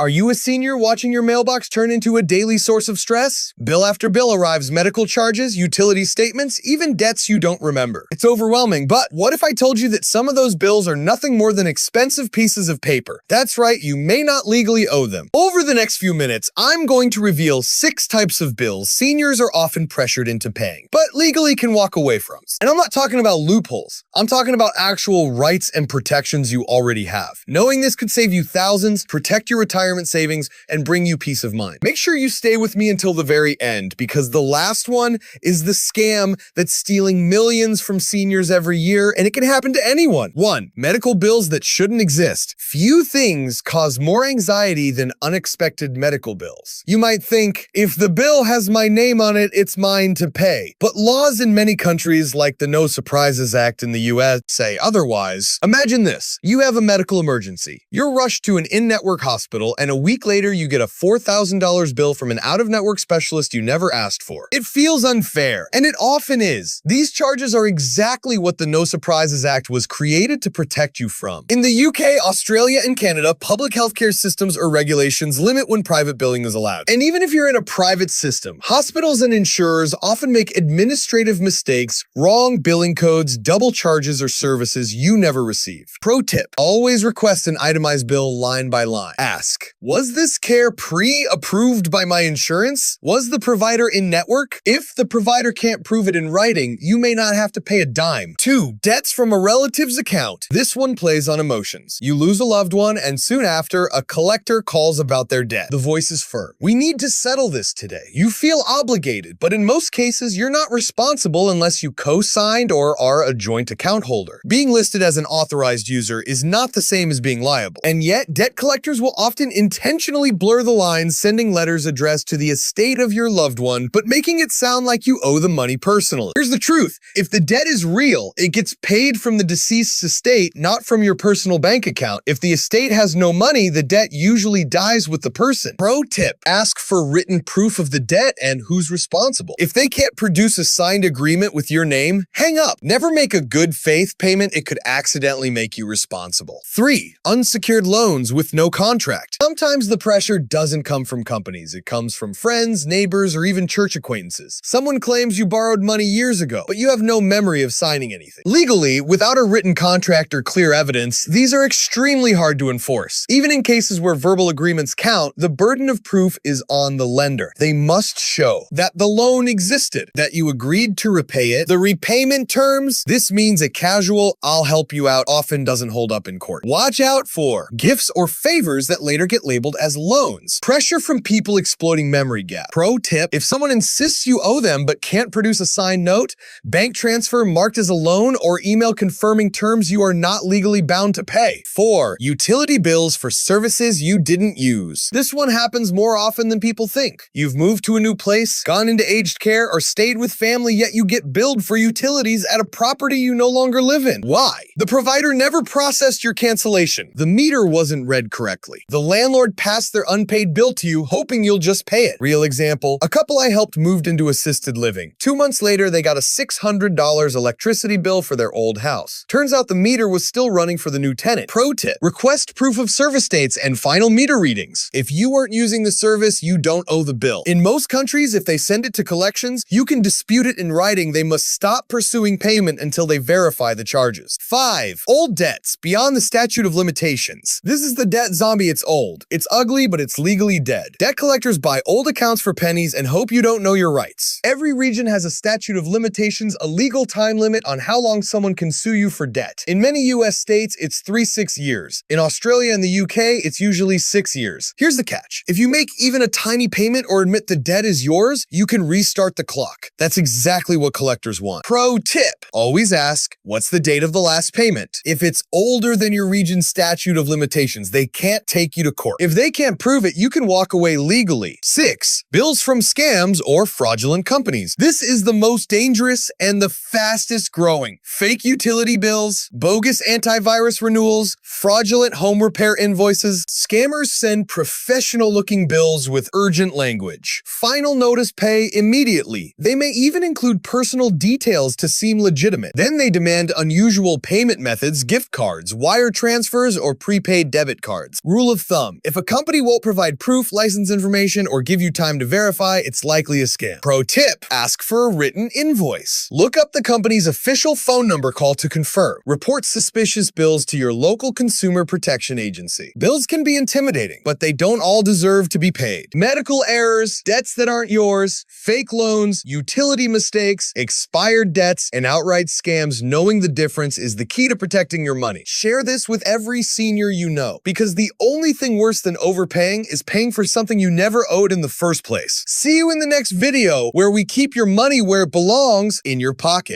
Are you a senior watching your mailbox turn into a daily source of stress? Bill after bill arrives, medical charges, utility statements, even debts you don't remember. It's overwhelming, but what if I told you that some of those bills are nothing more than expensive pieces of paper? That's right, you may not legally owe them. Over the next few minutes, I'm going to reveal 6 types of bills seniors are often pressured into paying, but legally can walk away from. And I'm not talking about loopholes. I'm talking about actual rights and protections you already have. Knowing this could save you thousands, protect your retirement savings, and bring you peace of mind. Make sure you stay with me until the very end, because the last one is the scam that's stealing millions from seniors every year, and it can happen to anyone. 1. Medical bills that shouldn't exist. Few things cause more anxiety than unexpected medical bills. You might think, if the bill has my name on it, it's mine to pay. But laws in many countries, like the No Surprises Act in the US, say otherwise. Imagine this. You have a medical emergency. You're rushed to an in-network hospital, and a week later you get a $4,000 bill from an out-of-network specialist you never asked for. It feels unfair, and it often is. These charges are exactly what the No Surprises Act was created to protect you from. In the UK, Australia, and Canada, public healthcare systems or regulations limit when private billing is allowed. And even if you're in a private system, hospitals and insurers often make administrative mistakes, wrong billing codes, double charges, or services you never receive. Pro tip: always request an itemized bill line by line. Ask, was this care pre-approved by my insurance? Was the provider in network? If the provider can't prove it in writing, you may not have to pay a dime. 2. Debts from a relative's account. This one plays on emotions. You lose a loved one, and soon after, a collector calls about their debt. The voice is firm. We need to settle this today. You feel obligated, but in most cases, you're not responsible unless you co-signed or are a joint account holder. Being listed as an authorized user is not the same as being liable. And yet, debt collectors will often intentionally blur the lines, sending letters addressed to the estate of your loved one, but making it sound like you owe the money personally. Here's the truth. If the debt is real, it gets paid from the deceased's estate, not from your personal bank account. If the estate has no money, the debt usually dies with the person. Pro tip: ask for written proof of the debt and who's responsible. If they can't produce a signed agreement with your name, hang up. Never make a good faith payment. It could accidentally make you responsible. 3. Unsecured loans with no contract. Sometimes the pressure doesn't come from companies. It comes from friends, neighbors, or even church acquaintances. Someone claims you borrowed money years ago, but you have no memory of signing anything. Legally, without a written contract or clear evidence, these are extremely hard to enforce. Even in cases where verbal agreements count, the burden of proof is on the lender. They must show that the loan existed, that you agreed to repay it. The repayment terms, this means a casual "I'll help you out" often doesn't hold up in court. Watch out for gifts or favors that later get labeled as loans. Pressure from people exploiting memory gap. Pro tip: if someone insists you owe them but can't produce a signed note, bank transfer marked as a loan, or email confirming terms you are not legally bound to pay. 4. Utility bills for services you didn't use. This one happens more often than people think. You've moved to a new place, gone into aged care, or stayed with family, yet you get billed for utilities at a property you no longer live in. Why? The provider never processed your cancellation. The meter wasn't read correctly. The landlord passed their unpaid bill to you, hoping you'll just pay it. Real example: a couple I helped moved into assisted living. 2 months later, they got a $600 electricity bill for their old house. Turns out the meter was still running for the new tenant. Pro tip: request proof of service dates and final meter readings. If you weren't using the service, you don't owe the bill. In most countries, if they send it to collections, you can dispute it in writing. They must stop pursuing payment until they verify the charges. 5. Old debts beyond the statute of limitations. This is the debt zombie. It's old. It's ugly, but it's legally dead. Debt collectors buy old accounts for pennies and hope you don't know your rights. Every region has a statute of limitations, a legal time limit on how long someone can sue you for debt. In many US states, it's 3-6 years. In Australia and the UK, it's usually 6 years. Here's the catch: if you make even a tiny payment or admit the debt is yours, you can restart the clock. That's exactly what collectors want. Pro tip: always ask, what's the date of the last payment? If it's older than your region's statute of limitations, they can't take you to court. If they can't prove it, you can walk away legally. 6. Bills from scams or fraudulent companies. This is the most dangerous and the fastest growing. Fake utility bills, bogus antivirus renewals, fraudulent home repair invoices. Scammers send professional-looking bills with urgent language. Final notice pay immediately. They may even include personal details to seem legitimate. Then they demand unusual payment methods, gift cards, wire transfers, or prepaid debit cards. Rule of thumb: some. If a company won't provide proof, license information, or give you time to verify, it's likely a scam. Pro tip: ask for a written invoice. Look up the company's official phone number call to confirm. Report suspicious bills to your local consumer protection agency. Bills can be intimidating, but they don't all deserve to be paid. Medical errors, debts that aren't yours, fake loans, utility mistakes, expired debts, and outright scams. Knowing the difference is the key to protecting your money. Share this with every senior you know, because the only thing worse than overpaying is paying for something you never owed in the first place. See you in the next video, where we keep your money where it belongs, in your pocket.